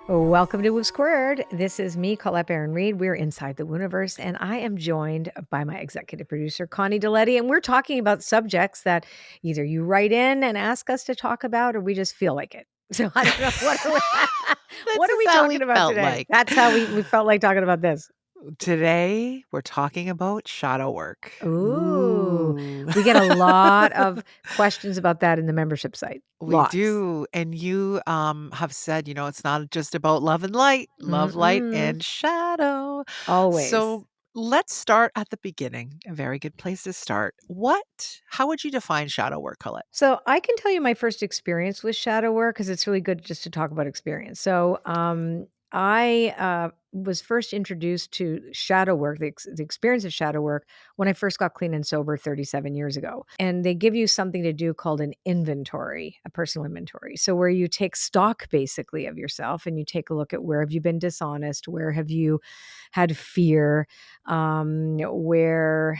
Welcome to Woo². This is me, Colette Baron-Reid. We're inside the Wooniverse, and I am joined by my executive producer, Connie Deletti, and we're talking about subjects that either you write in and ask us to talk about, or we just feel like it. So I don't know This what are is we how we talking about felt today? like. That's how we felt like talking about this. Today, we're talking about shadow work. Ooh, Ooh. we get a lot of questions about that in the membership site. We Lots. do, and you, have said, it's not just about love and light, love, light, Mm-mm. and shadow. Always. So, let's start at the beginning, a very good place to start. How would you define shadow work, Colette? So I can tell you my first experience with shadow work because it's really good just to talk about experience. So I was first introduced to shadow work, the experience of shadow work, when I first got clean and sober 37 years ago. And they give you something to do called an inventory, a personal inventory. So where you take stock basically of yourself and you take a look at where have you been dishonest, where have you had fear, where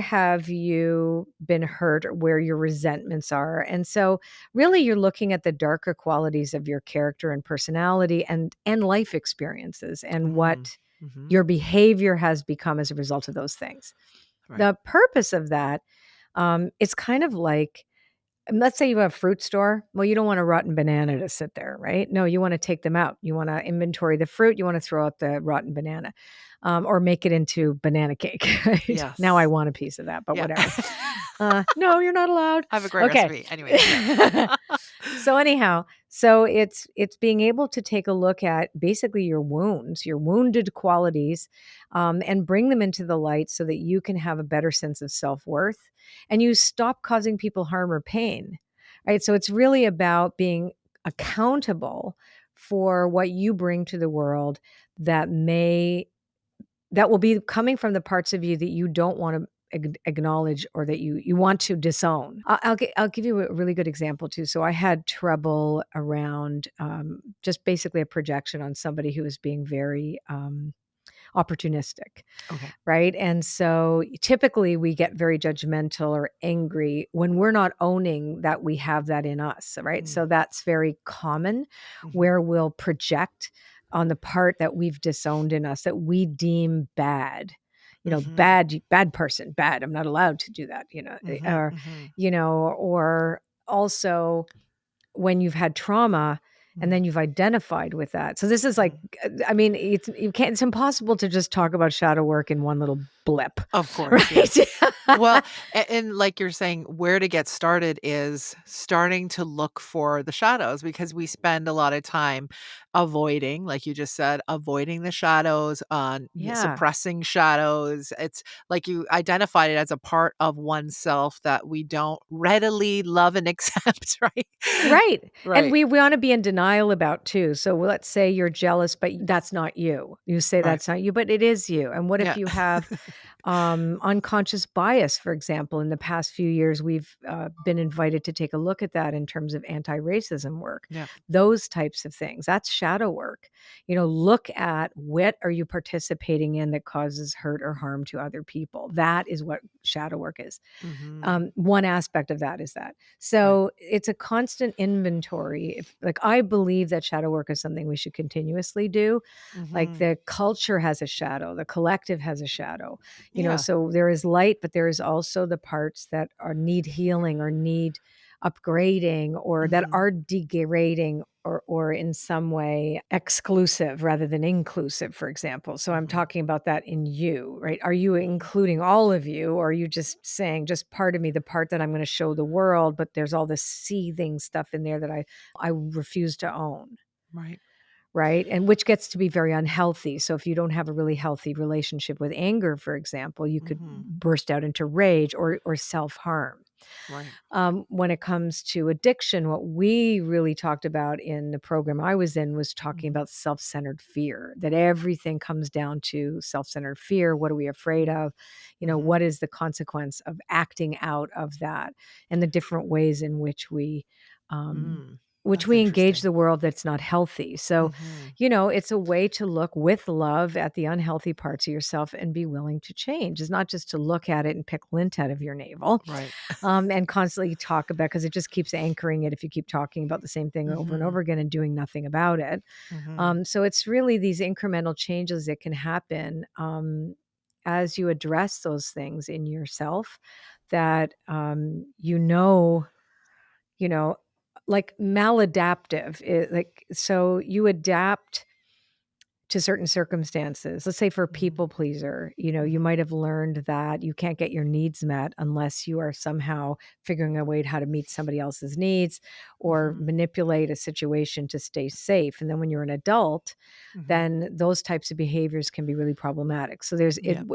have you been hurt or where your resentments are? And so really you're looking at the darker qualities of your character and personality and life experiences and Mm, what mhm, your behavior has become as a result of those things. right. The purpose of that, it's kind of like let's say you have a fruit store. Well, you don't want a rotten banana to sit there, right? No, you want to take them out. You want to inventory the fruit. You want to throw out the rotten banana, or make it into banana cake. Right? Now I Yes. want a piece of that, but Yeah. whatever. No, you're not allowed. I have a great Okay. recipe. Anyways, yes. So anyhow, so it's being able to take a look at basically your wounds, your wounded qualities, and bring them into the light so that you can have a better sense of self-worth and you stop causing people harm or pain. Right? So it's really about being accountable for what you bring to the world that may that will be coming from the parts of you that you don't want to acknowledge or that you want to disown. I'll give you a really good example too. So I had trouble around just basically a projection on somebody who was being very opportunistic, Okay. right? And so typically we get very judgmental or angry when we're not owning that we have that in us, right? Mm, So that's very common mhm, where we'll project on the part that we've disowned in us that we deem bad. mhm, Bad person, bad. I'm not allowed to do that, mhm, or mhm, or also when you've had trauma and mhm, then you've identified with that. So this is like, mhm. I mean, it's impossible to just talk about shadow work in one little blip, Of course, right? yes. Well, and like you're saying, where to get started is starting to look for the shadows because we spend a lot of time avoiding, like you just said, avoiding the shadows, Yeah. suppressing shadows. It's like you identified it as a part of oneself that we don't readily love and accept, right? Right. And Right, we wanna be in denial about too. So let's say you're jealous, but that's not you. You say right. that's not you, but it is you. And what if Yeah. you have unconscious bias, for example? In the past few years, we've been invited to take a look at that in terms of anti-racism work, Yeah. those types of things. That's shadow work. Look at what are you participating in that causes hurt or harm to other people. That is what shadow work is. Mhm. One aspect of that is that. Right. So it's a constant inventory. If like I believe that shadow work is something we should continuously do. Like Mhm. the culture has a shadow, the collective has a shadow. Yeah. So there is light, but there is also the parts that are need healing or need upgrading or that Mhm. are degrading or in some way exclusive rather than inclusive, for example. So I'm Mhm. talking about that in you, right? Are you Mhm. including all of you, or are you just saying just part of me, the part that I'm going to show the world, but there's all this seething stuff in there that I refuse to own, Right. right? And which gets to be very unhealthy. So if you don't have a really healthy relationship with anger, for example, you could Mhm. burst out into rage or self-harm. Right. When it comes to addiction, what we really talked about in the program I was in was talking Mhm. about self centered fear, that everything comes down to self centered fear. What are we afraid of? Mhm. What is the consequence of acting out of that and the different ways in which we um, Mm. which That's we engage interesting. the world that's not healthy. So, Mhm. it's a way to look with love at the unhealthy parts of yourself and be willing to change. It's not just to look at it and pick lint out of your navel, Right. and constantly talk about, because it just keeps anchoring it if you keep talking about the same thing over and over Mhm. again and doing nothing about it. Mhm. So it's really these incremental changes that can happen, as you address those things in yourself that, you know, like maladaptive, like, so you adapt to certain circumstances. Let's say for a Mhm. people pleaser, you Mhm. might have learned that you can't get your needs met unless you are somehow figuring a way how to meet somebody else's needs or Mhm. manipulate a situation to stay safe. And then when you're an adult, Mhm. then those types of behaviors can be really problematic. So there's Yep.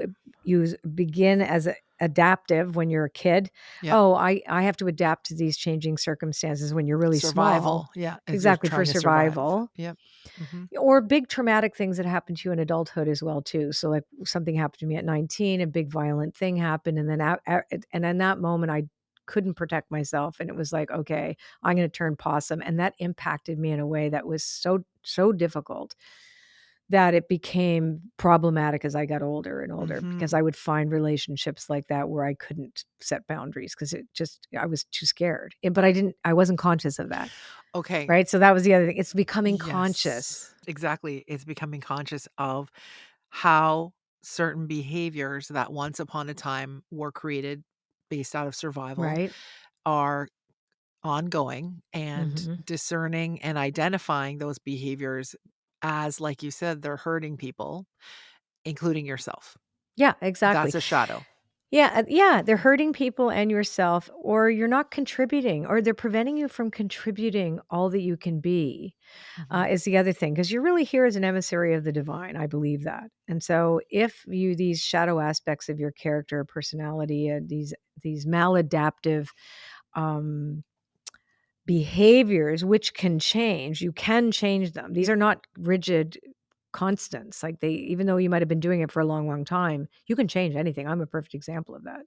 you begin as adaptive when you're a kid. Yep. Oh, I have to adapt to these changing circumstances when you're really small. Survival. Yeah, as you're Exactly, for trying to survive. survival. Yep. Mhm. Or big traumatic things that happen to you in adulthood as well too. So like something happened to me at 19, a big violent thing happened, and then and in that moment I couldn't protect myself, and it was like, okay, I'm going to turn possum, and that impacted me in a way that was so difficult that it became problematic as I got older and older, because Mhm. I would find relationships like that where I couldn't set boundaries because I was too scared. But I wasn't conscious of that. Okay. Right? So that was the other thing. It's becoming Yes. conscious. Exactly. It's becoming conscious of how certain behaviors that once upon a time were created based out of survival Right? are ongoing, and Mhm. discerning and identifying those behaviors as, like you said, they're hurting people, including yourself. Yeah, exactly. That's a shadow. Yeah, yeah, they're hurting people and yourself, or you're not contributing, or they're preventing you from contributing all that you can be, Mhm. is the other thing, because you're really here as an emissary of the divine. I believe that. And so if these shadow aspects of your character, personality, these maladaptive, um behaviors, which can change, you can change them. These are not rigid constants. Like, they, even though you might have been doing it for a long, long time, you can change anything. I'm a perfect example of that.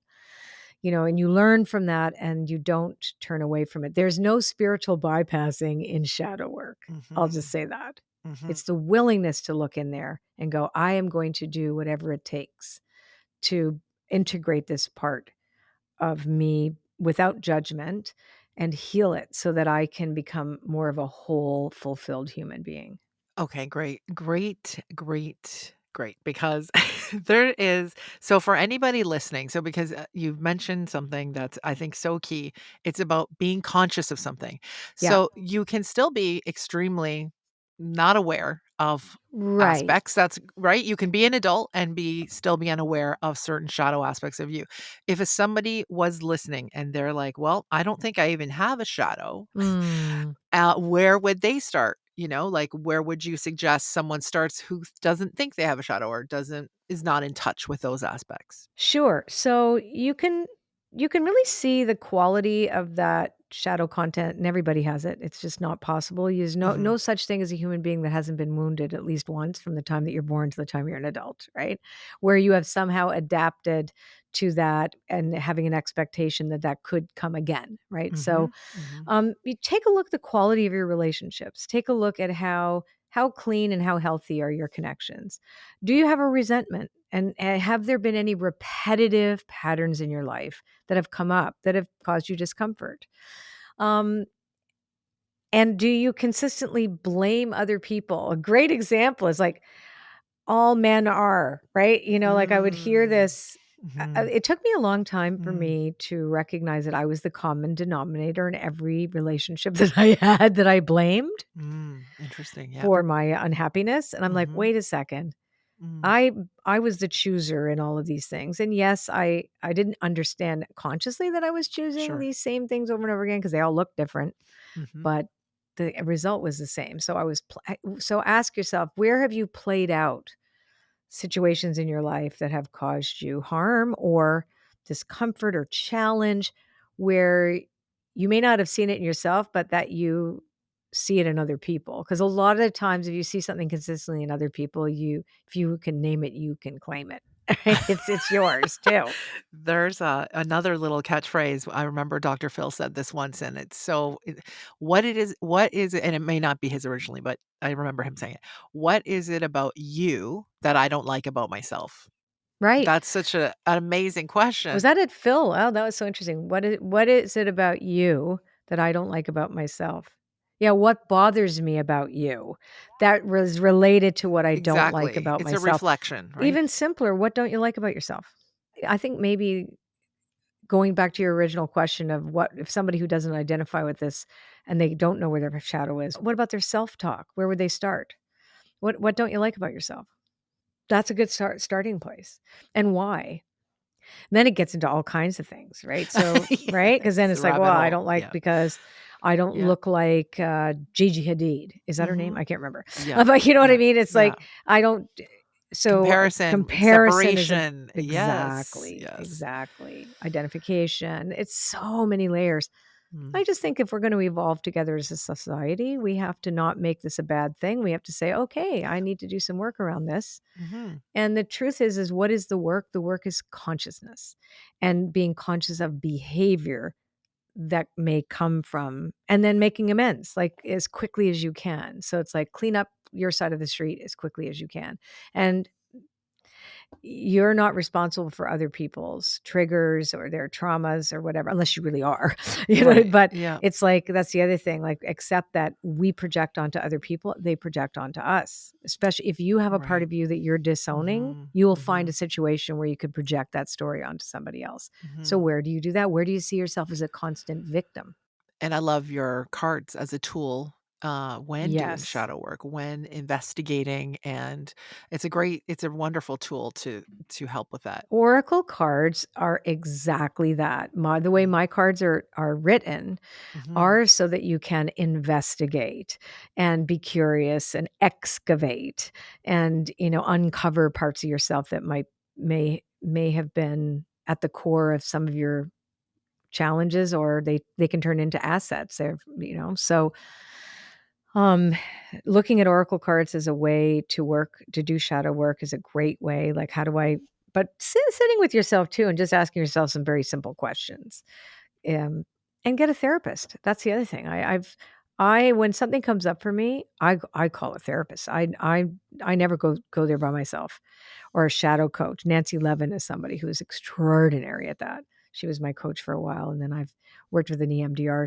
And you learn from that and you don't turn away from it. There's no spiritual bypassing in shadow work. I'll just Mhm. say that. Mhm. It's the willingness to look in there and go, I am going to do whatever it takes to integrate this part of me without judgment and heal it so that I can become more of a whole, fulfilled human being. Okay, great. Great, great, great. Because there is, so for anybody listening, so because you've mentioned something that's, I think, so key, it's about being conscious of something. Yeah. So you can still be extremely not aware of Right. aspects. That's right. You can be an adult and still be unaware of certain shadow aspects of you. If somebody was listening and they're like, well, I don't think I even have a shadow, Mm. where would they start? Like, where would you suggest someone starts who doesn't think they have a shadow or is not in touch with those aspects? Sure. So you can really see the quality of that shadow content, and everybody has it. It's just not possible. There's no Mhm. such thing as a human being that hasn't been wounded at least once from the time that you're born to the time you're an adult, right? Where you have somehow adapted to that and having an expectation that that could come again, right? So Mhm. Mhm. you take a look at the quality of your relationships. Take a look at how clean and how healthy are your connections. Do you have a resentment? And have there been any repetitive patterns in your life that have come up that have caused you discomfort? Um, and do you consistently blame other people? A great example is like, all men are, right? Like, I would hear Mm. this. Mhm. It took me a long time for Mm. me to recognize that I was the common denominator in every relationship that I had, that I blamed Mm. Interesting. Yep. for my unhappiness. And I'm like, Mhm. wait a second. Mm. I was the chooser in all of these things. And yes, I didn't understand consciously that I was choosing Sure. these same things over and over again because they all look different, Mhm. but the result was the same. So ask yourself, where have you played out situations in your life that have caused you harm or discomfort or challenge, where you may not have seen it in yourself, but that you see it in other people? Because a lot of the times, if you see something consistently in other people, if you can name it, you can claim it. right? It's yours too. There's another little catchphrase. I remember Dr. Phil said this once, and it's so what is it, and it may not be his originally, but I remember him saying it. "What is it about you that I don't like about myself?" Right. That's such an amazing Was question. that it, Phil? Oh, that was so interesting. What is it about you that I don't like about myself? Yeah, what bothers me about you that was related to what I don't like Exactly. about It's a myself? reflection, right? Even simpler, what don't you like about yourself? I think maybe going back to your original question of what if somebody who doesn't identify with this and they don't know where their shadow is, what about their self-talk? Where would they start? What don't you like about yourself? That's a good starting place. And why? Then it gets into all kinds of things, right? So, right? Because then Yes, the it's like, well, rabbit I hole. don't like Yeah. because I don't Yeah. look like Gigi Hadid. Is that her name? Mhm. I can't remember. Yeah. But you know what I Yeah. mean? It's Yeah. like I don't. So Comparison, comparison is a separation. Yes. exactly, Yes. exactly identification. It's so many layers. Mm. I just think if we're going to evolve together as a society, we have to not make this a bad thing. We have to say, okay, I need to do some work around this. Mhm. And the truth is what is the work? The work is consciousness and being conscious of behavior that may come from, and then making amends like as quickly as you can. So it's like clean up your side of the street as quickly as you can. And you're not responsible for other people's triggers or their traumas or whatever, unless you really are, Right. but Yeah. it's like, that's the other thing, like, accept that we project onto other people, they project onto us. Especially if you have a part Right. of you that you're disowning, Mhm. you will find a Mhm. situation where you could project that story onto somebody else. So Mhm. where do you do that? Where do you see yourself as a constant victim? And I love your cards as a tool, when doing Yes. shadow work, when investigating, and it's a wonderful tool to help with that. Oracle cards are exactly that. The way Mm. my cards are written Mhm. are so that you can investigate and be curious and excavate and, uncover parts of yourself that may have been at the core of some of your challenges, or they can turn into assets. So um looking at oracle cards as a way to do shadow work is a great way. Like, how do I, but sitting with yourself too and just asking yourself some very simple questions, um, and get a therapist. That's the other thing. I when something comes up for me, I call a therapist. I never go there by myself, or a shadow coach. Nancy Levin is somebody who's extraordinary at that. She was my coach for a while, and then I've worked with an EMDR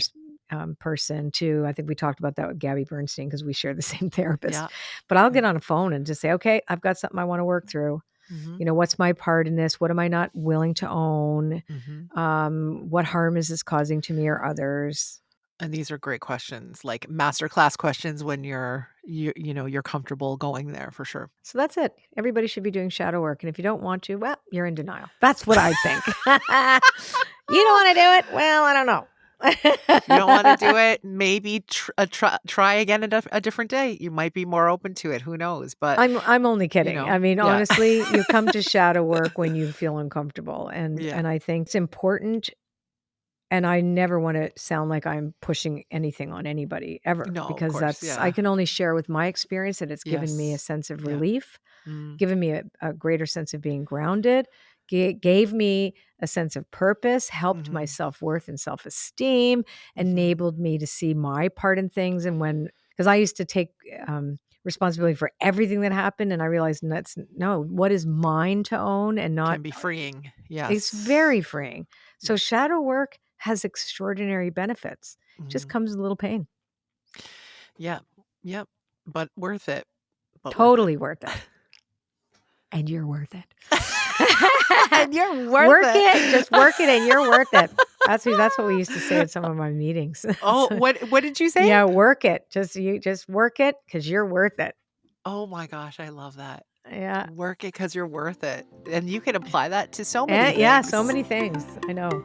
person too. I think we talked about that with Gabby Bernstein because we share the same therapist. Yeah. But I'll Yeah. get on a phone and just say, okay, I've got something I want to work through. Mhm. What's my part in this? What am I not willing to own? Mhm. What harm is this causing to me or others? And these are great questions, like masterclass questions when you're comfortable going there for sure. So that's it. Everybody should be doing shadow work. And if you don't want to, well, you're in denial. That's what I think. You don't want to do it? Well, I don't If you don't wanna do know. it, maybe try again a different day. You might be more open to it, who knows? But, I'm only kidding. I mean, yeah. honestly, you come to shadow work when you feel uncomfortable. And Yeah. and I think it's important. And I never want to sound like I'm pushing anything on anybody ever, No, of because course, I yeah. can only share with my experience that it's given me a Yes. sense of Yeah. relief, Mm. given me a greater sense of being grounded, gave me a sense of purpose, helped my Mhm. self-worth and self-esteem, Mhm. enabled me to see my part in things. And because I used to take responsibility for everything that happened, and I realized that's no, what is mine to own and not, Can be freeing. it's Yes. very freeing. So Yeah. shadow work has extraordinary benefits. Just Mhm. comes with a little pain. Yeah. Yep. But worth it. But worth it. Totally worth it. And you're worth it. And you're worth Work it. it, just work it and you're worth it. That's what we used to say at some of my meetings. Oh, So, what did you say? yeah, work it. Just work it because you're worth it. Oh my gosh, I love that. Yeah. Work it because 'cause you're worth it. And you can apply that to so many And yeah, so things. many things. I know.